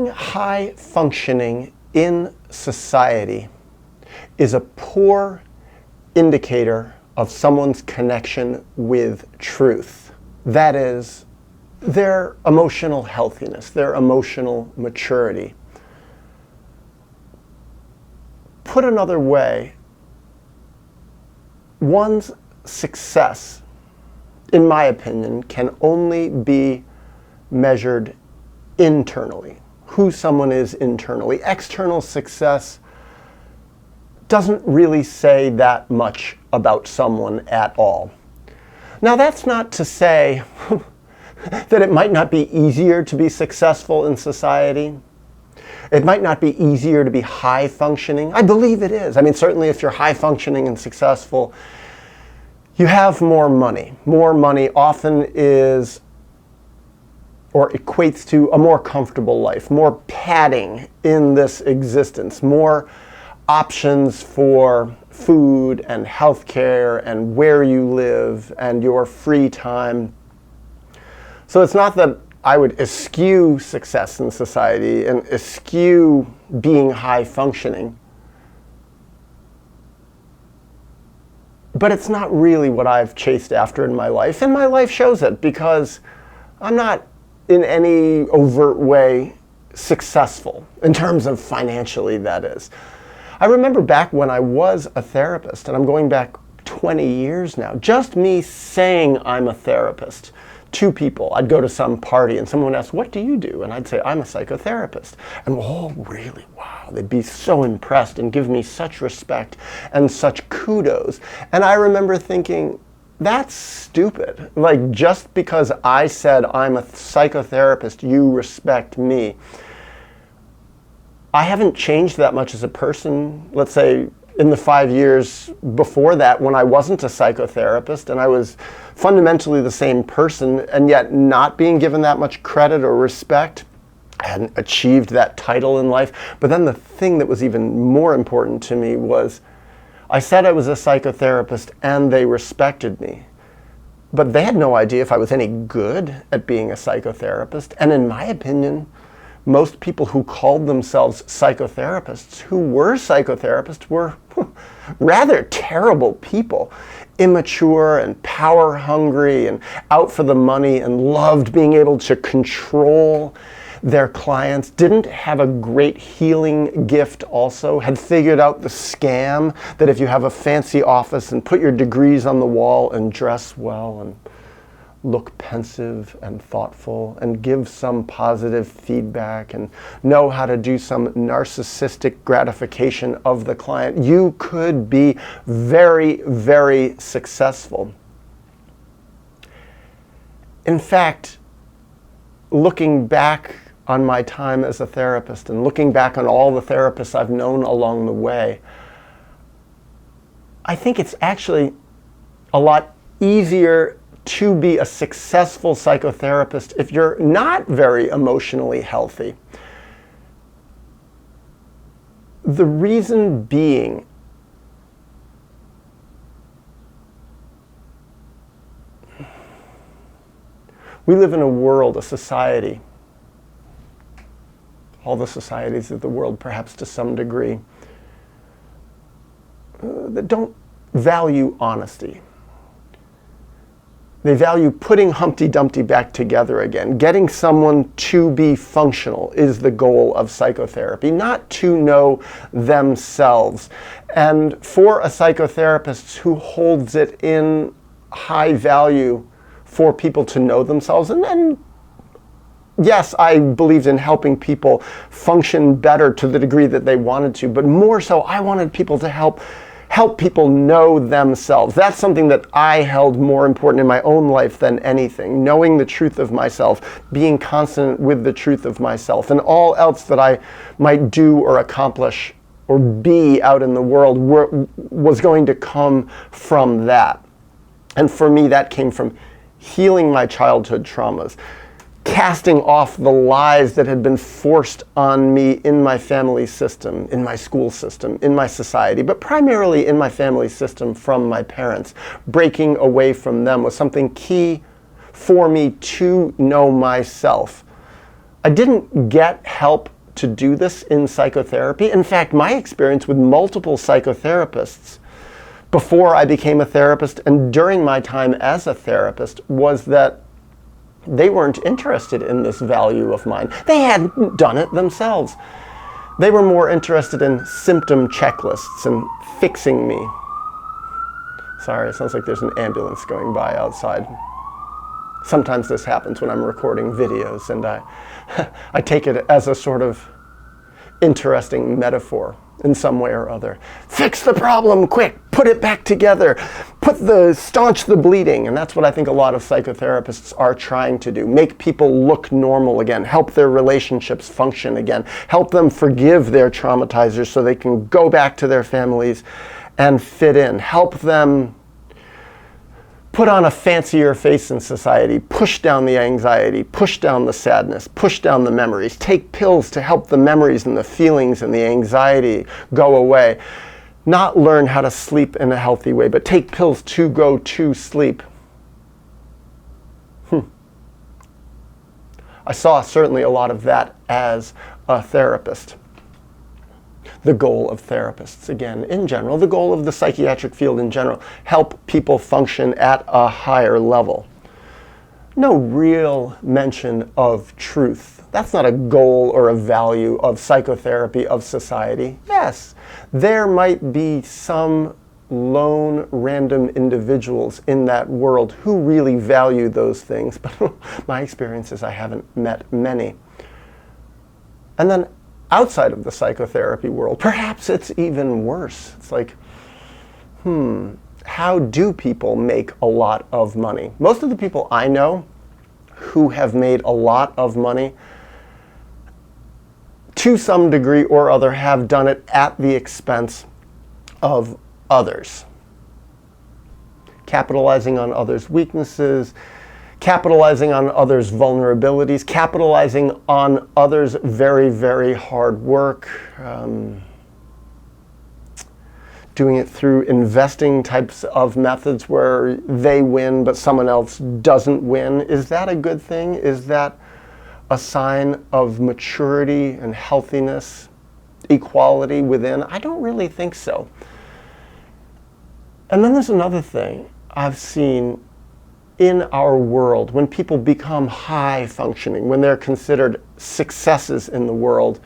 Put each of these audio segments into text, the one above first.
being high functioning in society is a poor indicator of someone's connection with truth. That is, their emotional healthiness, their emotional maturity. Put another way, one's success, in my opinion, can only be measured internally, who someone is internally. External success doesn't really say that much about someone at all. Now, that's not to say that it might not be easier to be successful in society. It might not be easier to be high functioning. I believe it is. I mean, certainly if you're high functioning and successful, you have more money. More money often is or equates to a more comfortable life, more padding in this existence, more options for food and healthcare and where you live and your free time. So it's not that I would eschew success in society and eschew being high functioning, but it's not really what I've chased after in my life, and my life shows it, because I'm not in any overt way successful, in terms of financially, that is. I remember back when I was a therapist, and I'm going back 20 years now, just me saying I'm a therapist to people. I'd go to some party and someone would ask, "What do you do?" And I'd say, "I'm a psychotherapist." And, "Oh, really? Wow." They'd be so impressed and give me such respect and such kudos. And I remember thinking, that's stupid. Like, just because I said I'm a psychotherapist, you respect me. I haven't changed that much as a person, let's say, in the 5 years before that, when I wasn't a psychotherapist and I was fundamentally the same person, and yet not being given that much credit or respect. I hadn't achieved that title in life. But then the thing that was even more important to me was, I said I was a psychotherapist and they respected me. But they had no idea if I was any good at being a psychotherapist. And in my opinion, most people who called themselves psychotherapists, who were psychotherapists, were rather terrible people. Immature and power hungry and out for the money, and loved being able to control their clients, didn't have a great healing gift also, had figured out the scam that if you have a fancy office and put your degrees on the wall and dress well and look pensive and thoughtful and give some positive feedback and know how to do some narcissistic gratification of the client, you could be very, very successful. In fact, looking back on my time as a therapist and looking back on all the therapists I've known along the way, I think it's actually a lot easier to be a successful psychotherapist if you're not very emotionally healthy. The reason being, we live in a world, a society, all the societies of the world perhaps to some degree, that don't value honesty. They value putting Humpty Dumpty back together again. Getting someone to be functional is the goal of psychotherapy, not to know themselves. And for a psychotherapist who holds it in high value for people to know themselves, and yes, I believed in helping people function better to the degree that they wanted to, but more so, I wanted people to help people know themselves. That's something that I held more important in my own life than anything. Knowing the truth of myself, being consonant with the truth of myself, and all else that I might do or accomplish or be out in the world was going to come from that. And for me, that came from healing my childhood traumas, casting off the lies that had been forced on me in my family system, in my school system, in my society, but primarily in my family system from my parents. Breaking away from them was something key for me to know myself. I didn't get help to do this in psychotherapy. In fact, my experience with multiple psychotherapists before I became a therapist and during my time as a therapist was that they weren't interested in this value of mine. They hadn't done it themselves. They were more interested in symptom checklists and fixing me. Sorry, it sounds like there's an ambulance going by outside. Sometimes this happens when I'm recording videos, and I take it as a sort of interesting metaphor in some way or other. Fix the problem quick, put it back together, staunch the bleeding. And that's what I think a lot of psychotherapists are trying to do. Make people look normal again, help their relationships function again, help them forgive their traumatizers so they can go back to their families and fit in, help them put on a fancier face in society, push down the anxiety, push down the sadness, push down the memories, take pills to help the memories and the feelings and the anxiety go away. Not learn how to sleep in a healthy way, but take pills to go to sleep. I saw certainly a lot of that as a therapist. The goal of therapists, again, in general, the goal of the psychiatric field in general, help people function at a higher level. No real mention of truth. That's not a goal or a value of psychotherapy, of society. Yes, there might be some lone random individuals in that world who really value those things, but my experience is I haven't met many. And then outside of the psychotherapy world, perhaps it's even worse. It's like, how do people make a lot of money? Most of the people I know who have made a lot of money, to some degree or other, have done it at the expense of others. Capitalizing on others' weaknesses, capitalizing on others' vulnerabilities, capitalizing on others' very, very hard work, doing it through investing types of methods where they win but someone else doesn't win. Is that a good thing? Is that a sign of maturity and healthiness, equality within? I don't really think so. And then there's another thing I've seen in our world, when people become high functioning, when they're considered successes in the world,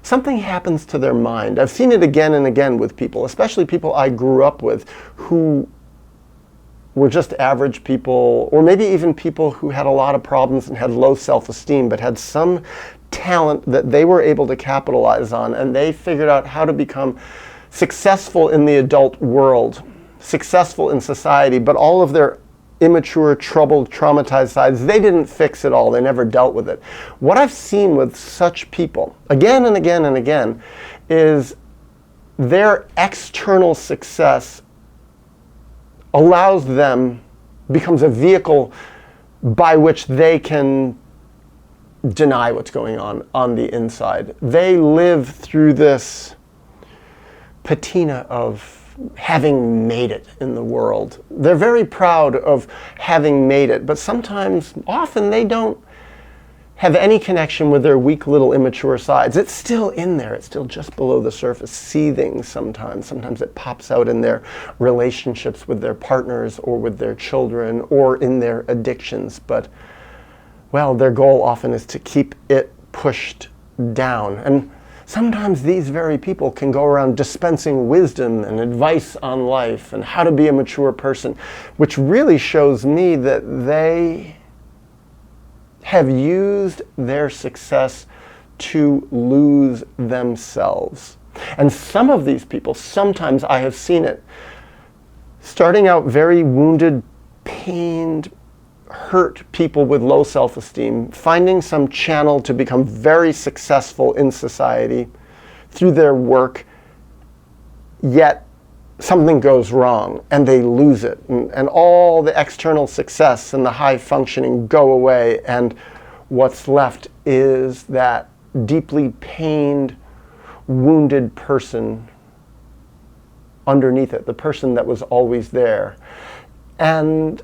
something happens to their mind. I've seen it again and again with people, especially people I grew up with who were just average people, or maybe even people who had a lot of problems and had low self-esteem, but had some talent that they were able to capitalize on, and they figured out how to become successful in the adult world, successful in society, but all of their immature, troubled, traumatized sides, they didn't fix it all. They never dealt with it. What I've seen with such people, again and again and again, is their external success allows them, becomes a vehicle by which they can deny what's going on the inside. They live through this patina of having made it in the world. They're very proud of having made it, but often they don't have any connection with their weak little immature sides. It's still in there. It's still just below the surface, seething sometimes. Sometimes it pops out in their relationships with their partners or with their children or in their addictions. But, well, their goal often is to keep it pushed down. And sometimes these very people can go around dispensing wisdom and advice on life and how to be a mature person, which really shows me that they have used their success to lose themselves. And some of these people, sometimes I have seen it, starting out very wounded, pained, hurt people with low self-esteem, finding some channel to become very successful in society through their work, yet something goes wrong and they lose it, and all the external success and the high functioning go away, and what's left is that deeply pained, wounded person underneath it, the person that was always there. And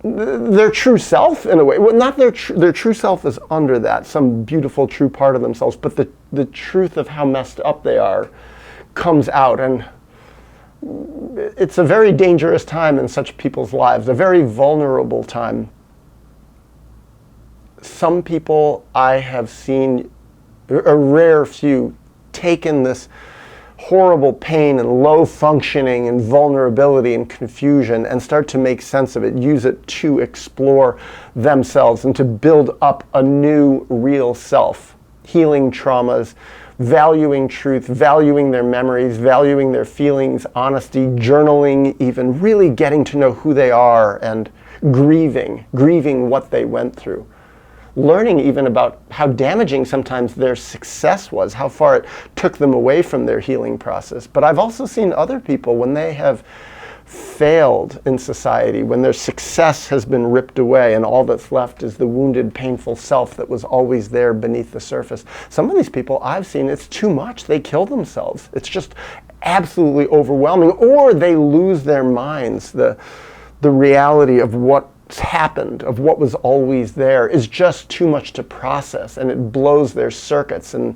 their true self in a way. Well, not their true self is under that, some beautiful true part of themselves, but the truth of how messed up they are comes out. And it's a very dangerous time in such people's lives, a very vulnerable time. Some people I have seen, a rare few, taken this horrible pain and low functioning and vulnerability and confusion and start to make sense of it, use it to explore themselves and to build up a new real self, healing traumas, valuing truth, valuing their memories, valuing their feelings, honesty, journaling, even really getting to know who they are and grieving what they went through. Learning even about how damaging sometimes their success was, how far it took them away from their healing process. But I've also seen other people, when they have failed in society, when their success has been ripped away and all that's left is the wounded, painful self that was always there beneath the surface. Some of these people I've seen, it's too much. They kill themselves. It's just absolutely overwhelming. Or they lose their minds. The reality of what happened, of what was always there, is just too much to process, and it blows their circuits, and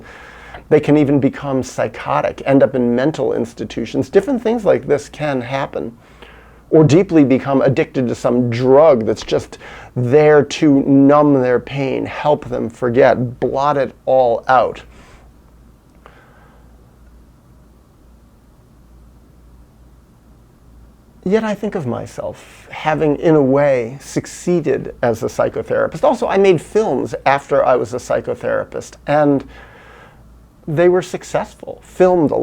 they can even become psychotic, end up in mental institutions. Different things like this can happen, or deeply become addicted to some drug that's just there to numb their pain, help them forget, blot it all out. Yet I think of myself having, in a way, succeeded as a psychotherapist. Also, I made films after I was a psychotherapist, and they were successful. Filmed,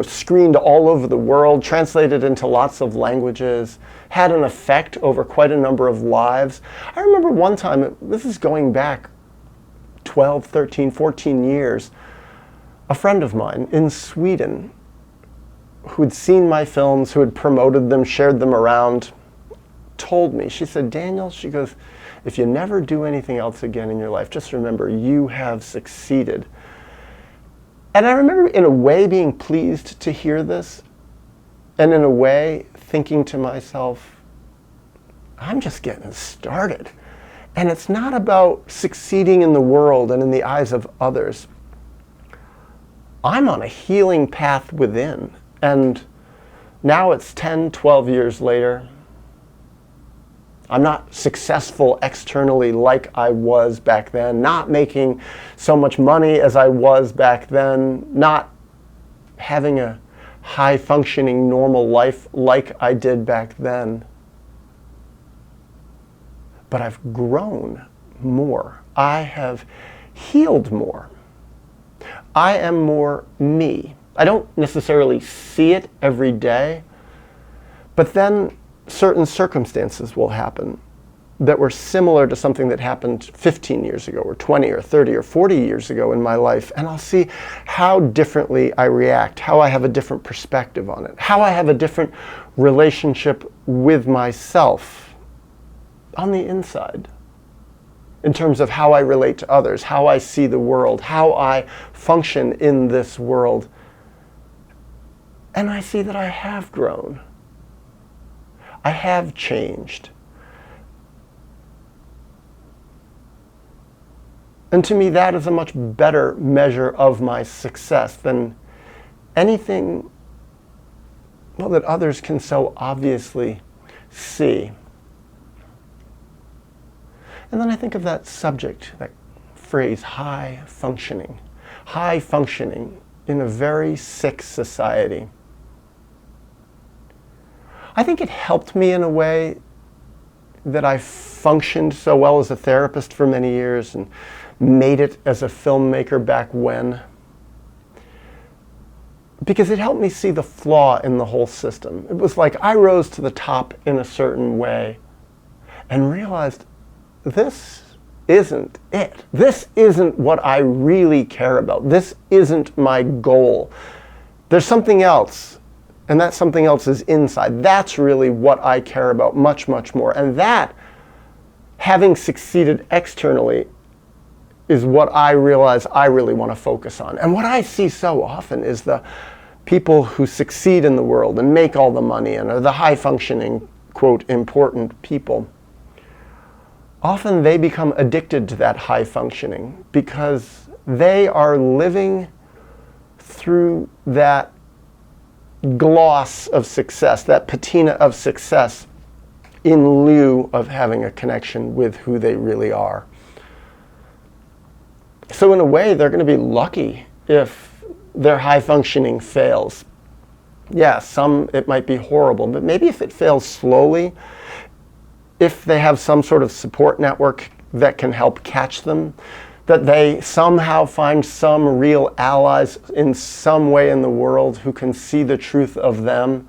screened all over the world, translated into lots of languages, had an effect over quite a number of lives. I remember one time, this is going back 12, 13, 14 years, a friend of mine in Sweden who had seen my films, who had promoted them, shared them around, told me, she said, Daniel, she goes, if you never do anything else again in your life, just remember you have succeeded. And I remember in a way being pleased to hear this, and in a way thinking to myself, I'm just getting started. And it's not about succeeding in the world and in the eyes of others. I'm on a healing path within. And now it's 10, 12 years later. I'm not successful externally like I was back then, not making so much money as I was back then, not having a high-functioning normal life like I did back then. But I've grown more. I have healed more. I am more me. I don't necessarily see it every day, but then certain circumstances will happen that were similar to something that happened 15 years ago or 20 or 30 or 40 years ago in my life, and I'll see how differently I react, how I have a different perspective on it, how I have a different relationship with myself on the inside, in terms of how I relate to others, how I see the world, how I function in this world. And I see that I have grown. I have changed. And to me, that is a much better measure of my success than anything, well, that others can so obviously see. And then I think of that subject, that phrase, high functioning. High functioning in a very sick society. I think it helped me in a way that I functioned so well as a therapist for many years and made it as a filmmaker back when. Because it helped me see the flaw in the whole system. It was like I rose to the top in a certain way and realized this isn't it. This isn't what I really care about. This isn't my goal. There's something else. And that something else is inside. That's really what I care about much, much more. And that, having succeeded externally, is what I realize I really want to focus on. And what I see so often is the people who succeed in the world and make all the money and are the high-functioning, quote, important people. often they become addicted to that high functioning because they are living through that gloss of success, that patina of success, in lieu of having a connection with who they really are. So in a way, they're going to be lucky if their high functioning fails. Yeah, it might be horrible, but maybe if it fails slowly, if they have some sort of support network that can help catch them, that they somehow find some real allies in some way in the world who can see the truth of them,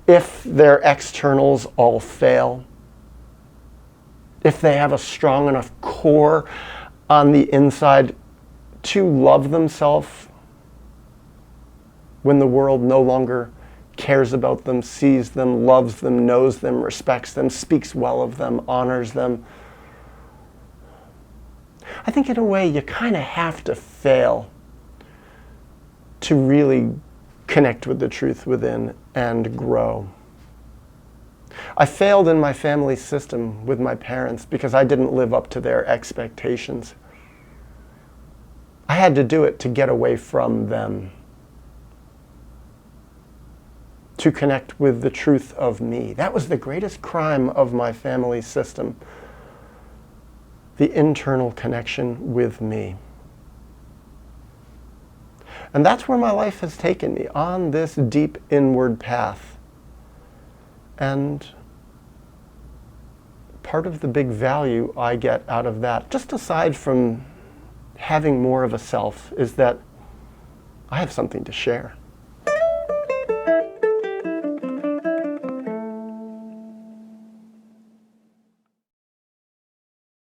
if their externals all fail, if they have a strong enough core on the inside to love themselves when the world no longer cares about them, sees them, loves them, knows them, respects them, speaks well of them, honors them. I think in a way you kind of have to fail to really connect with the truth within and grow. I failed in my family system with my parents because I didn't live up to their expectations. I had to do it to get away from them, to connect with the truth of me. That was the greatest crime of my family system, the internal connection with me. And that's where my life has taken me, on this deep inward path. And part of the big value I get out of that, just aside from having more of a self, is that I have something to share.